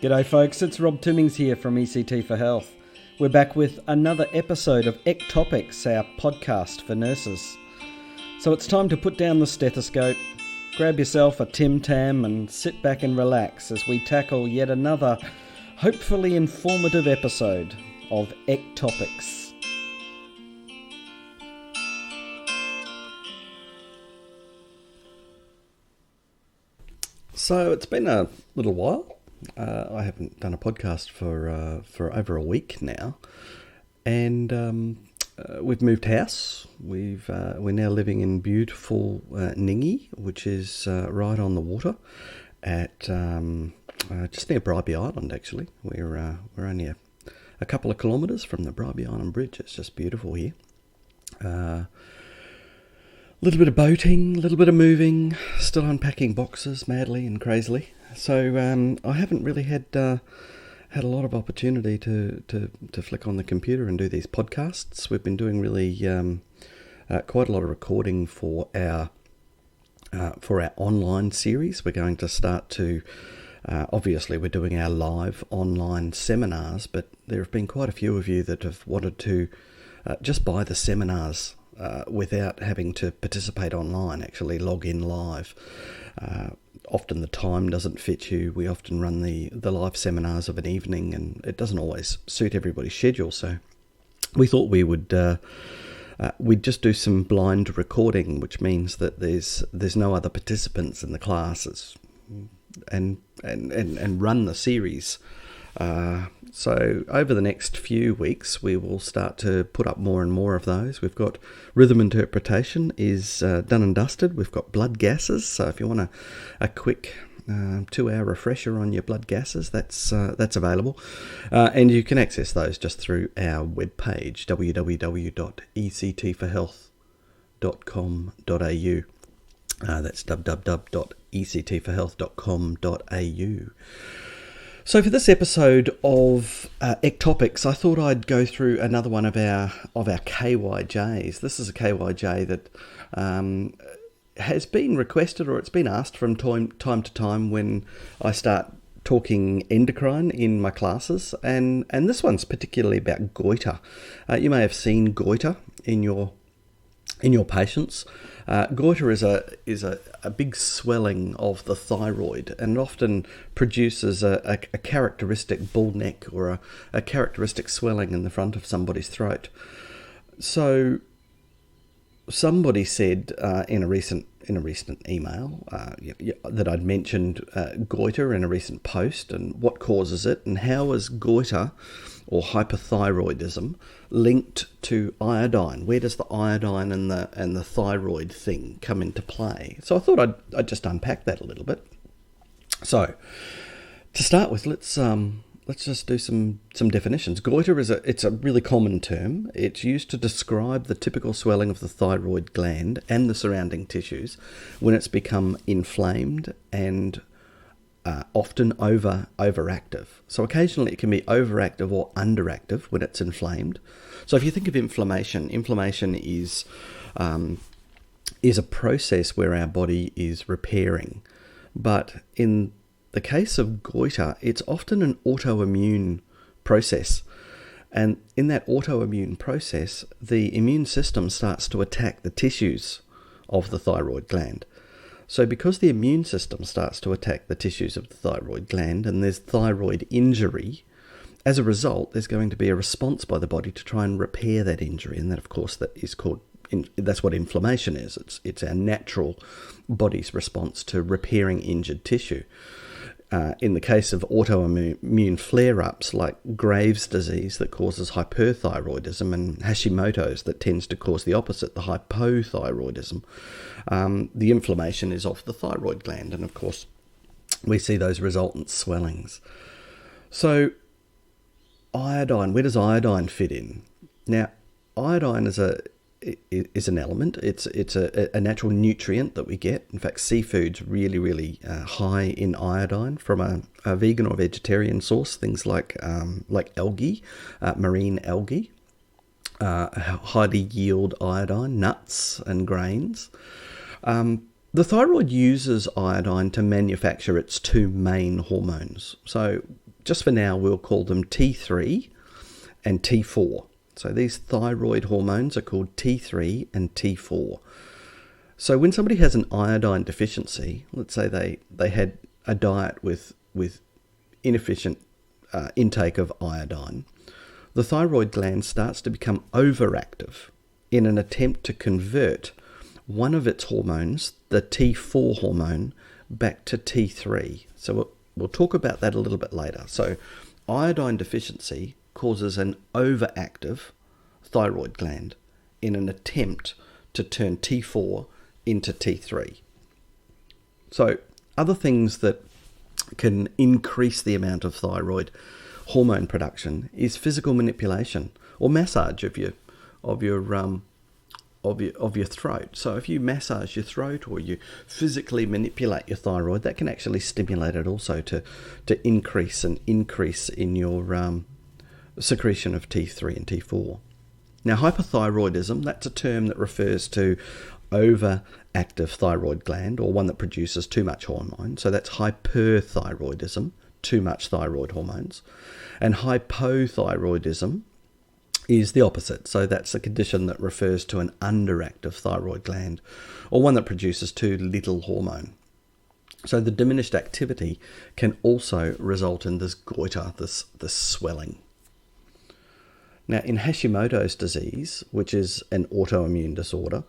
G'day folks, it's Rob Timmings here from ECT for Health. We're back with another episode of ECTopics, our podcast for nurses. So it's time to put down the stethoscope, grab yourself a Tim Tam and sit back and relax as we tackle yet another hopefully informative episode of ECTopics. So it's been a little while. I haven't done a podcast for over a week now, and we've moved house. We're now living in beautiful Ningi, which is right on the water at just near Bribie Island. Actually, we're only a couple of kilometres from the Bribie Island Bridge. It's just beautiful here. A little bit of boating, a little bit of moving, still unpacking boxes madly and crazily. So I haven't really had a lot of opportunity to flick on the computer and do these podcasts. We've been doing really quite a lot of recording for our online series. We're going to start to obviously we're doing our live online seminars, but there have been quite a few of you that have wanted to just buy the seminars without having to participate online, actually log in live. Often the time doesn't fit you. We often run the live seminars of an evening, and it doesn't always suit everybody's schedule. So we thought we would we'd just do some blind recording, which means that there's no other participants in the classes, and run the series. So over the next few weeks, we will start to put up more and more of those. We've got rhythm interpretation is done and dusted. We've got blood gases. So if you want a quick 2-hour refresher on your blood gases, that's available. And you can access those just through our webpage, www.ectforhealth.com.au. That's www.ectforhealth.com.au. So for this episode of ECTopics, I thought I'd go through another one of our KYJs. This is a KYJ that has been requested, or it's been asked from time to time when I start talking endocrine in my classes, and this one's particularly about goiter. You may have seen goiter in your patients. Goiter is a big swelling of the thyroid, and often produces a characteristic bull neck or a characteristic swelling in the front of somebody's throat. So somebody said in a recent email that I'd mentioned goiter in a recent post and what causes it, and how is goiter or hyperthyroidism linked to iodine? Where does the iodine and the thyroid thing come into play? So I thought I'd just unpack that a little bit. So to start with, let's just do some definitions. Goiter it's a really common term. It's used to describe the typical swelling of the thyroid gland and the surrounding tissues when it's become inflamed and often overactive. So occasionally it can be overactive or underactive when it's inflamed. So if you think of inflammation is a process where our body is repairing. But in the case of goiter, it's often an autoimmune process. And in that autoimmune process, the immune system starts to attack the tissues of the thyroid gland. So because the immune system starts to attack the tissues of the thyroid gland and there's thyroid injury, as a result, there's going to be a response by the body to try and repair that injury. And that, of course, that's what inflammation is. It's our natural body's response to repairing injured tissue. In the case of autoimmune flare-ups like Graves' disease that causes hyperthyroidism, and Hasimoto's that tends to cause the opposite, the hypothyroidism, the inflammation is of the thyroid gland, and of course we see those resultant swellings. So iodine, where does iodine fit in? Now, iodine is an element. It's a natural nutrient that we get. In fact, seafood's really high in iodine from a vegan or vegetarian source. Things like algae, marine algae, highly yield iodine, nuts and grains. The thyroid uses iodine to manufacture its two main hormones. So just for now, we'll call them T3 and T4. So these thyroid hormones are called T3 and T4. So when somebody has an iodine deficiency, let's say they had a diet with inefficient intake of iodine, the thyroid gland starts to become overactive in an attempt to convert one of its hormones, the T4 hormone, back to T3. So we'll talk about that a little bit later. So iodine deficiency causes an overactive thyroid gland in an attempt to turn T4 into T3. So other things that can increase the amount of thyroid hormone production is physical manipulation or massage of your throat. So if you massage your throat or you physically manipulate your thyroid, that can actually stimulate it also to increase in your secretion of T3 and T4. Now, hypothyroidism, that's a term that refers to overactive thyroid gland, or one that produces too much hormone. So that's hyperthyroidism, too much thyroid hormones. And hypothyroidism is the opposite. So that's a condition that refers to an underactive thyroid gland, or one that produces too little hormone. So the diminished activity can also result in this goiter, this swelling. Now, in Hashimoto's disease, which is an autoimmune disorder,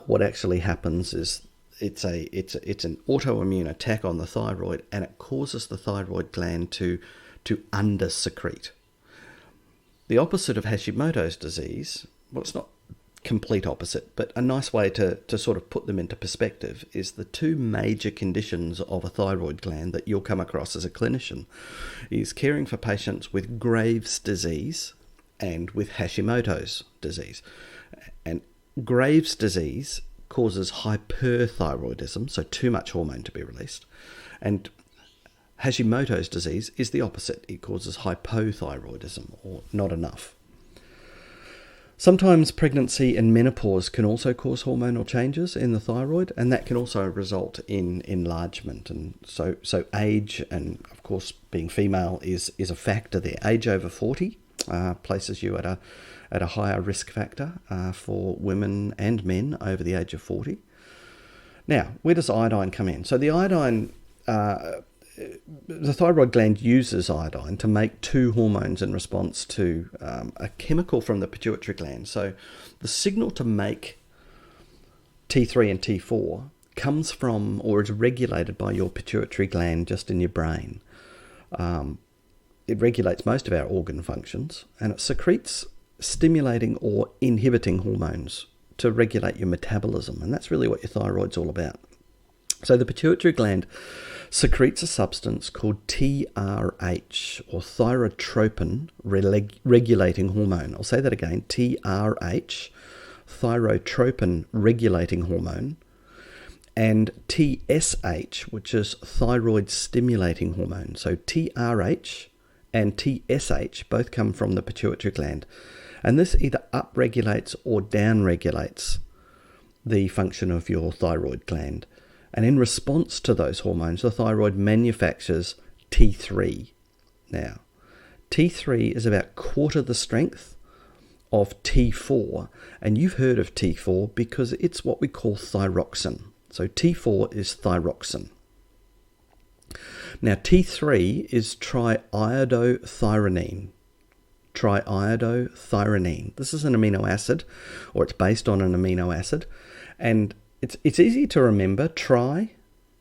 what actually happens is it's an autoimmune attack on the thyroid, and it causes the thyroid gland to undersecrete. The opposite of Hashimoto's disease, well, it's not complete opposite, but a nice way to sort of put them into perspective is the two major conditions of a thyroid gland that you'll come across as a clinician is caring for patients with Graves' disease and with Hashimoto's disease. And Graves' disease causes hyperthyroidism, so too much hormone to be released. And Hashimoto's disease is the opposite. It causes hypothyroidism, or not enough. Sometimes pregnancy and menopause can also cause hormonal changes in the thyroid, and that can also result in enlargement. And so age, and of course being female, is a factor there. Age over 40 places you at a higher risk factor for women and men over the age of 40. Now, where does iodine come in? So the iodine, the thyroid gland uses iodine to make two hormones in response to a chemical from the pituitary gland. So the signal to make T3 and T4 comes from, or is regulated by, your pituitary gland just in your brain. It regulates most of our organ functions, and it secretes stimulating or inhibiting hormones to regulate your metabolism, and that's really what your thyroid's all about. So the pituitary gland secretes a substance called TRH, or thyrotropin regulating hormone. I'll say that again, TRH, thyrotropin regulating hormone, and TSH, which is thyroid stimulating hormone. So TRH and TSH both come from the pituitary gland, and this either upregulates or downregulates the function of your thyroid gland. And in response to those hormones, the thyroid manufactures T3. Now, T3 is about quarter the strength of T4, and you've heard of T4 because it's what we call thyroxine. So T4 is thyroxine. Now, T3 is triiodothyronine. Triiodothyronine. This is an amino acid, or it's based on an amino acid, and it's easy to remember. Tri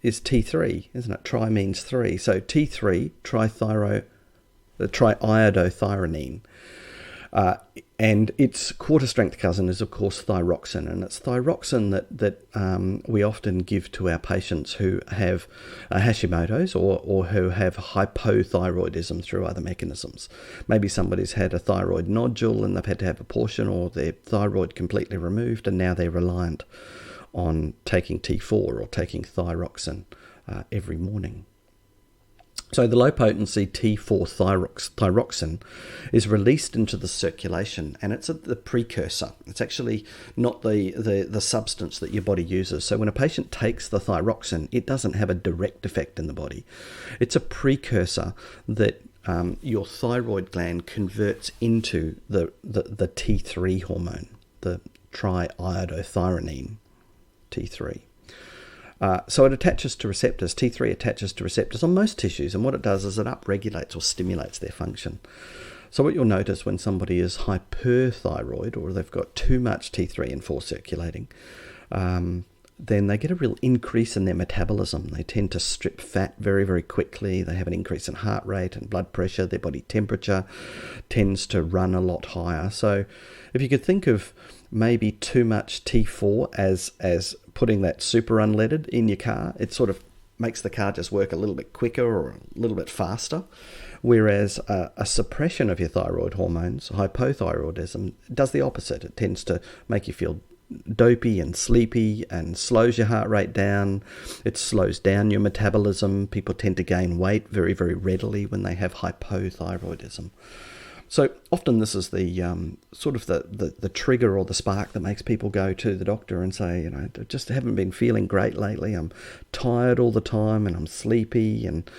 is T3, isn't it? Tri means three. So T3, triiodothyronine. And its quarter strength cousin is, of course, thyroxine. And it's thyroxine that we often give to our patients who have Hashimoto's or who have hypothyroidism through other mechanisms. Maybe somebody's had a thyroid nodule and they've had to have a portion or their thyroid completely removed, and now they're reliant on taking T4 or taking thyroxine every morning. So the low-potency T4 thyroxine is released into the circulation, and it's the precursor. It's actually not the substance that your body uses. So when a patient takes the thyroxine, it doesn't have a direct effect in the body. It's a precursor that your thyroid gland converts into the T3 hormone, the triiodothyronine T3. So it attaches to receptors. T3 attaches to receptors on most tissues, and what it does is it upregulates or stimulates their function. So what you'll notice when somebody is hyperthyroid, or they've got too much T3 in full circulating, then they get a real increase in their metabolism. They tend to strip fat very, very quickly. They have an increase in heart rate and blood pressure. Their body temperature tends to run a lot higher. So if you could think of maybe too much T4 as putting that super unleaded in your car, it sort of makes the car just work a little bit quicker or a little bit faster. Whereas a suppression of your thyroid hormones, hypothyroidism, does the opposite. It tends to make you feel dopey and sleepy and slows your heart rate down. It slows down your metabolism. People tend to gain weight very, very readily when they have hypothyroidism. So often this is the sort of the trigger or the spark that makes people go to the doctor and say, I just haven't been feeling great lately. I'm tired all the time and I'm sleepy and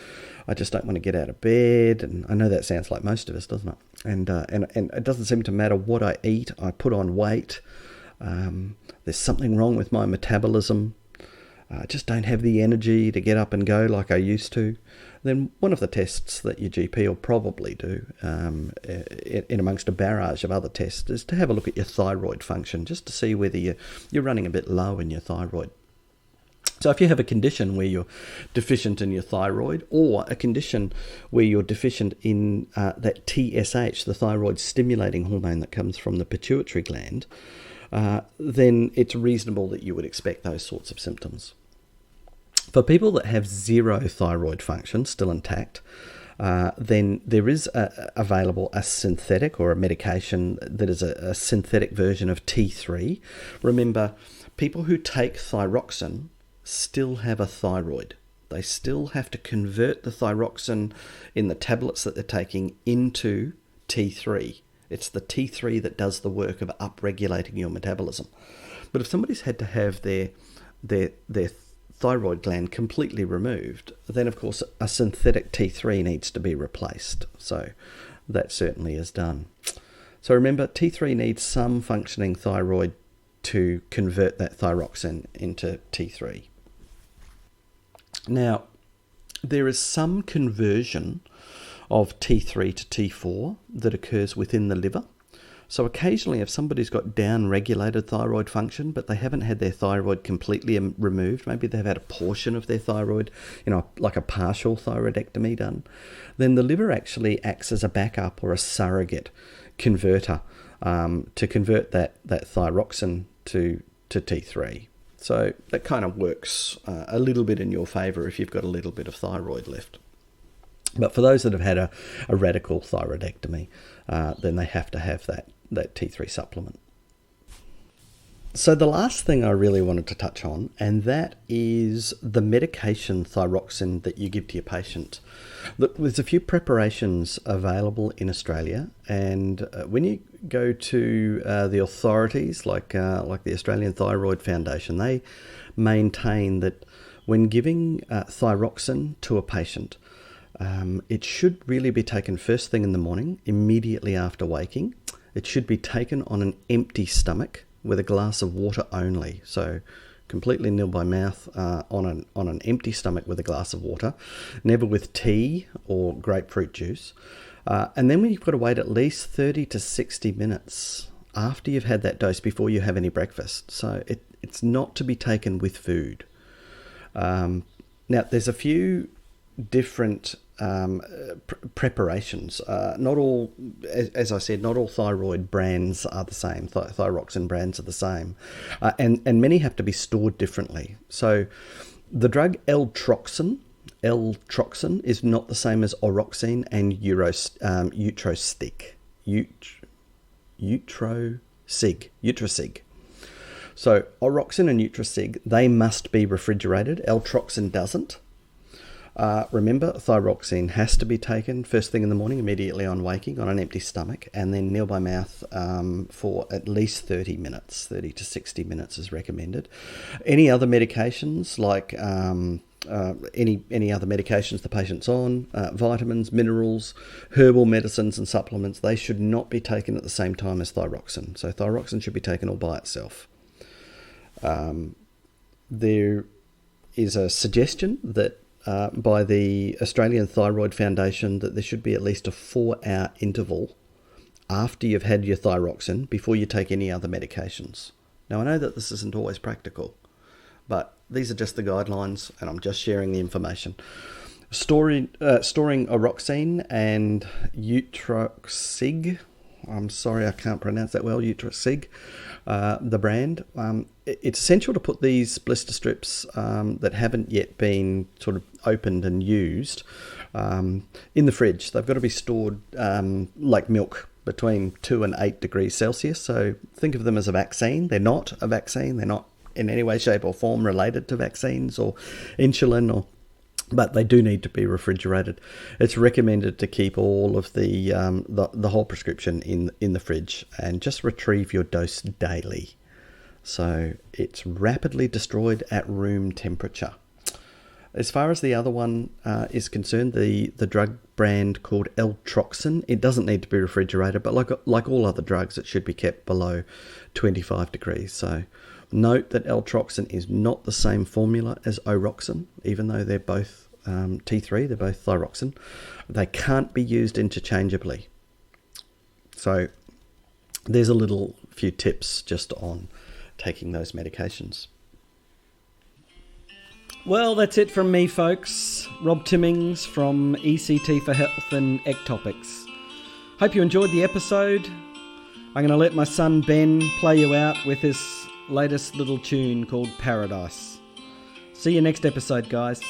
I just don't want to get out of bed. And I know that sounds like most of us, doesn't it? And it doesn't seem to matter what I eat. I put on weight. There's something wrong with my metabolism. I just don't have the energy to get up and go like I used to. Then one of the tests that your GP will probably do in amongst a barrage of other tests is to have a look at your thyroid function, just to see whether you're running a bit low in your thyroid. So if you have a condition where you're deficient in your thyroid, or a condition where you're deficient in that TSH, the thyroid stimulating hormone that comes from the pituitary gland, then it's reasonable that you would expect those sorts of symptoms. For people that have zero thyroid function still intact, then there is available a synthetic or a medication that is a synthetic version of T3. Remember, people who take thyroxine still have a thyroid. They still have to convert the thyroxine in the tablets that they're taking into T3. It's the T3 that does the work of upregulating your metabolism. But if somebody's had to have their thyroid gland completely removed, then of course a synthetic T3 needs to be replaced. So that certainly is done. So remember, T3 needs some functioning thyroid to convert that thyroxine into T3. Now, there is some conversion of T3 to T4 that occurs within the liver. So occasionally if somebody's got down-regulated thyroid function, but they haven't had their thyroid completely removed, maybe they've had a portion of their thyroid, like a partial thyroidectomy done, then the liver actually acts as a backup or a surrogate converter to convert that thyroxine to T3. So that kind of works a little bit in your favour if you've got a little bit of thyroid left. But for those that have had a radical thyroidectomy, then they have to have that T3 supplement. So the last thing I really wanted to touch on, and that is the medication thyroxine that you give to your patient. Look, there's a few preparations available in Australia, and when you go to the authorities like the Australian Thyroid Foundation, they maintain that when giving thyroxine to a patient, it should really be taken first thing in the morning, immediately after waking. It should be taken on an empty stomach with a glass of water only. So completely nil by mouth on an empty stomach with a glass of water, never with tea or grapefruit juice. And then you've got to wait at least 30 to 60 minutes after you've had that dose before you have any breakfast. So it's not to be taken with food. Now, there's a few different preparations. Not all, as I said, not all thyroid brands are the same. Thyroxine brands are the same, and many have to be stored differently. So, the drug L-Troxin is not the same as Oroxine and Utrosig. So, Oroxine and Utrosig, they must be refrigerated. L-Troxin doesn't. Remember, thyroxine has to be taken first thing in the morning, immediately on waking, on an empty stomach, and then nil by mouth for at least 30 minutes. 30 to 60 minutes is recommended. Any other medications like any other medications the patient's on, vitamins, minerals, herbal medicines and supplements, they should not be taken at the same time as thyroxine. So thyroxine should be taken all by itself. There is a suggestion that by the Australian Thyroid Foundation that there should be at least a 4-hour interval after you've had your thyroxine before you take any other medications. Now, I know that this isn't always practical, but these are just the guidelines, and I'm just sharing the information. Storing Thyroxine and Eutroxig, I'm sorry I can't pronounce that well, Eutroxig, the brand. It's essential to put these blister strips that haven't yet been sort of opened and used in the fridge. They've got to be stored like milk, between 2 and 8 degrees Celsius. So think of them as a vaccine. They're not a vaccine. They're not in any way, shape or form related to vaccines or insulin, but they do need to be refrigerated. It's recommended to keep all of the whole prescription in the fridge and just retrieve your dose daily. So it's rapidly destroyed at room temperature. As far as the other one is concerned, the drug brand called L-Troxin, it doesn't need to be refrigerated, but like all other drugs, it should be kept below 25 degrees. So note that L-Troxin is not the same formula as Oroxin, even though they're both T3, they're both thyroxine. They can't be used interchangeably. So there's a few tips just on taking those medications. Well, that's it from me, folks. Rob Timmings from ECT for Health and ECTopics. Hope you enjoyed the episode. I'm going to let my son Ben play you out with his latest little tune called Paradise. See you next episode, guys.